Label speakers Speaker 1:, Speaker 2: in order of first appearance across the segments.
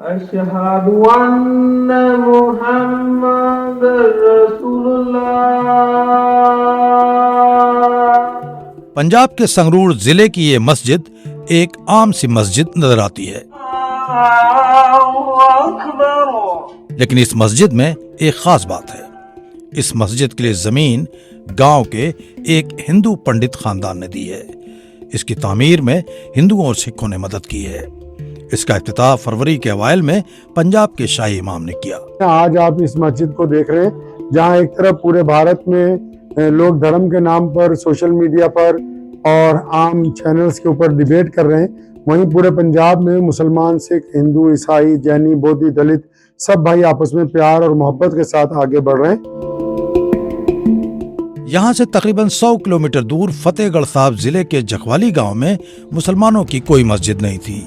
Speaker 1: أشهد أن محمد رسول الله.
Speaker 2: पंजाब के संगरूर जिले की ये मस्जिद एक आम सी मस्जिद नजर आती है, लेकिन इस मस्जिद में एक खास बात है। इस मस्जिद के लिए जमीन गांव के एक हिंदू पंडित खानदान ने दी है। इसकी तामीर में हिंदुओं और सिखों ने मदद की है। इसका इफ्तिताह फरवरी के अवाइल में पंजाब के शाही इमाम ने किया।
Speaker 3: आज आप इस मस्जिद को देख रहे हैं, जहां एक तरफ पूरे भारत में लोग धर्म के नाम पर सोशल मीडिया पर और आम चैनल्स के ऊपर डिबेट कर रहे हैं, वहीं पूरे पंजाब में मुसलमान, सिख, हिंदू, ईसाई, जैनी, बोधी, दलित सब भाई आपस में प्यार और मोहब्बत के साथ आगे बढ़ रहे हैं।
Speaker 2: यहाँ से तकरीबन 100 किलोमीटर दूर फतेहगढ़ साहब जिले के जखवाली गांव में मुसलमानों की कोई मस्जिद नहीं थी।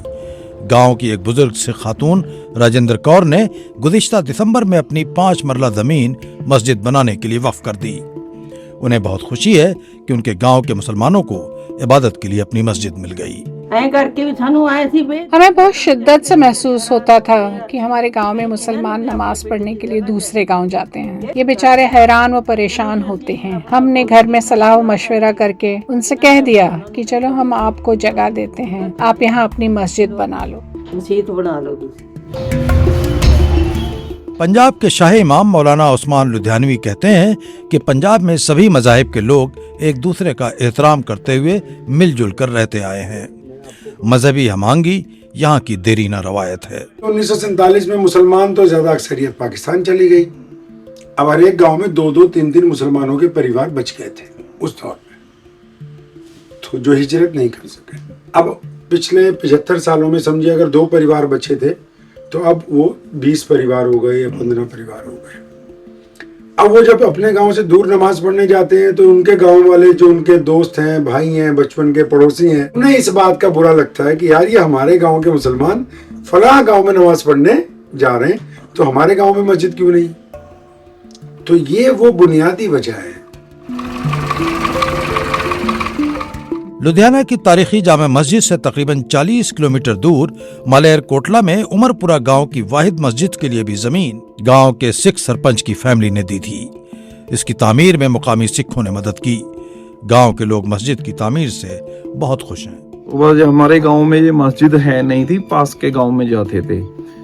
Speaker 2: गांव की एक बुजुर्ग सिख खातून राजेंद्र कौर ने गुज़िश्ता दिसंबर में अपनी 5 मरला जमीन मस्जिद बनाने के लिए वक्फ कर दी। उन्हें बहुत खुशी है कि उनके गांव के मुसलमानों को इबादत के लिए अपनी मस्जिद मिल गई।
Speaker 4: हमें बहुत शिद्दत से महसूस होता था कि हमारे गांव में मुसलमान नमाज पढ़ने के लिए दूसरे गांव जाते हैं। ये बेचारे हैरान व परेशान होते हैं। हमने घर में सलाह व मशवरा करके उनसे कह दिया कि चलो हम आपको जगह देते हैं, आप यहाँ अपनी मस्जिद बना लो।
Speaker 2: पंजाब के शाही इमाम मौलाना उस्मान लुधियानवी कहते हैं कि पंजाब में सभी मज़ाहिब के लोग एक दूसरे का एहतराम करते हुए मिलजुल कर रहते आए हैं। मजहबी हमांगी यहाँ की देरीना रवायत है।
Speaker 5: 1947 में मुसलमान तो ज्यादा अक्सरियत पाकिस्तान चली गई। अब हर एक गांव में 2-2, 3-3 मुसलमानों के परिवार बच गए थे उस दौर में, तो जो हिजरत नहीं कर सके। अब पिछले 75 सालों में समझिए अगर 2 परिवार बचे थे तो अब वो 20 परिवार हो गए या 15 परिवार हो गए। अब वो जब अपने गांव से दूर नमाज पढ़ने जाते हैं तो उनके गांव वाले जो उनके दोस्त हैं, भाई हैं, बचपन के पड़ोसी हैं, उन्हें इस बात का बुरा लगता है कि यार ये हमारे गांव के मुसलमान फलां गांव में नमाज पढ़ने जा रहे हैं तो हमारे गांव में मस्जिद क्यों नहीं। तो ये वो बुनियादी वजह है।
Speaker 2: लुधियाना की तारीखी जामा मस्जिद से तकरीबन 40 किलोमीटर दूर मलेर कोटला में उमरपुरा गांव की वाहिद मस्जिद के लिए भी जमीन गांव के सिख सरपंच की फैमिली ने दी थी। इसकी तामीर में मुकामी सिखों ने मदद की। गांव के लोग मस्जिद की तामीर से बहुत खुश हैं।
Speaker 6: वह हमारे गांव में ये मस्जिद है नहीं थी, पास के गांव में जाते थे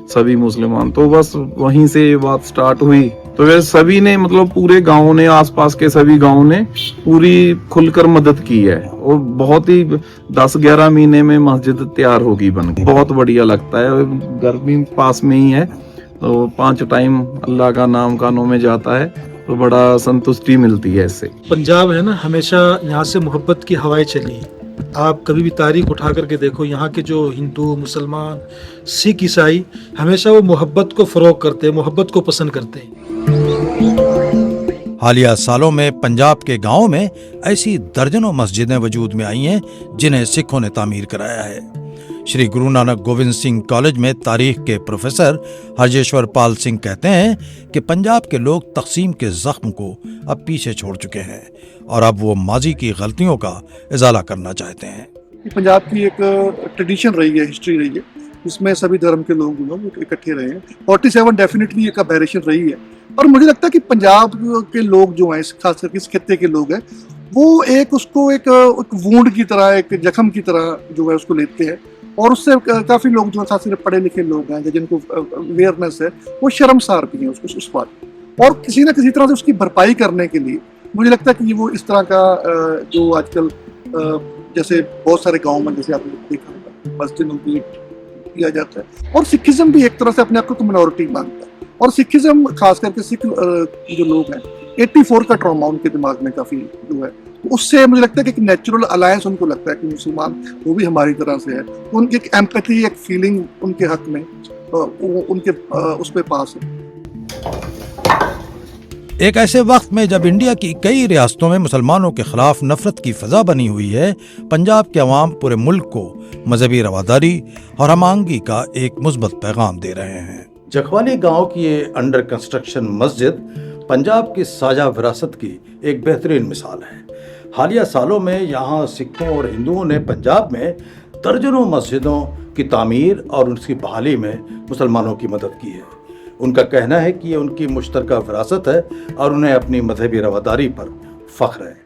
Speaker 6: सभी मुसलमान, तो बस वहीं से ये बात स्टार्ट हुई। तो वे सभी ने मतलब पूरे गांव ने, आसपास के सभी गांव ने पूरी खुलकर मदद की है और बहुत ही 10-11 महीने में मस्जिद तैयार होगी बन के। बहुत बढ़िया लगता है। घर भी पास में ही है तो 5 टाइम अल्लाह का नाम कानों में जाता है तो बड़ा संतुष्टि मिलती है इससे।
Speaker 7: पंजाब है ना, हमेशा यहाँ से मोहब्बत की हवाएं चली। आप कभी भी तारीख उठा करके देखो, यहाँ के जो हिंदू, मुसलमान, सिख, ईसाई हमेशा वो मोहब्बत को फरोग करते हैं, मोहब्बत को पसंद करते हैं।
Speaker 2: हालिया सालों में पंजाब के गांवों में ऐसी दर्जनों मस्जिदें वजूद में आई हैं जिन्हें सिखों ने तामीर कराया है। श्री गुरु नानक गोविंद सिंह कॉलेज में तारीख के प्रोफेसर हरजेश्वर पाल सिंह कहते हैं कि पंजाब के लोग तकसीम के जख्म को अब पीछे छोड़ चुके हैं और अब वो माजी की गलतियों का इजाला करना चाहते हैं।
Speaker 8: पंजाब की एक ट्रेडिशन रही है, हिस्ट्री रही है, इसमें सभी धर्म के लोग इकट्ठे रहे हैं। 47 डेफिनेटली एक अबेरेशन रही है और मुझे लगता है कि पंजाब के लोग जो हैं, खास करके इस खित्ते के लोग हैं, वो उसको एक वूंड की तरह, एक जख्म की तरह जो है उसको लेते हैं और उससे काफ़ी लोग जो खास करके पढ़े लिखे लोग हैं जिनको अवेयरनेस है, वो शर्मसार भी हैं उस बात और किसी न किसी तरह से उसकी भरपाई करने के लिए मुझे लगता है कि वो इस तरह का जो आजकल जैसे बहुत सारे गाँव में जैसे आपने देखा मस्जिदों की किया जाता है। और सिखिज्म भी एक तरह से अपने आप को माइनॉरिटी मानता है और सिखिज्म खास करके सिख जो लोग हैं 84 का ट्रॉमा उनके दिमाग में काफ़ी जो है, उससे मुझे लगता है कि एक नेचुरल अलायंस उनको लगता है कि मुसलमान वो भी हमारी तरह से है। तो उनकी एक एम्पैथी, एक फीलिंग उनके हक में उनके उस पे पास है।
Speaker 2: एक ऐसे वक्त में जब इंडिया की कई रियासतों में मुसलमानों के खिलाफ नफरत की फजा बनी हुई है, पंजाब के अवाम पूरे मुल्क को मजहबी रवादारी और हमांगी का एक मुस्बत पैगाम दे रहे हैं। जखवाली गांव की ये अंडर कंस्ट्रक्शन मस्जिद पंजाब की साझा विरासत की एक बेहतरीन मिसाल है। हालिया सालों में यहाँ सिखों और हिंदुओं ने पंजाब में दर्जनों मस्जिदों की तामीर और उसकी बहाली में मुसलमानों की मदद की है। उनका कहना है कि ये उनकी मुश्तरका विरासत है और उन्हें अपनी मजहबी रवादारी पर फख्र है।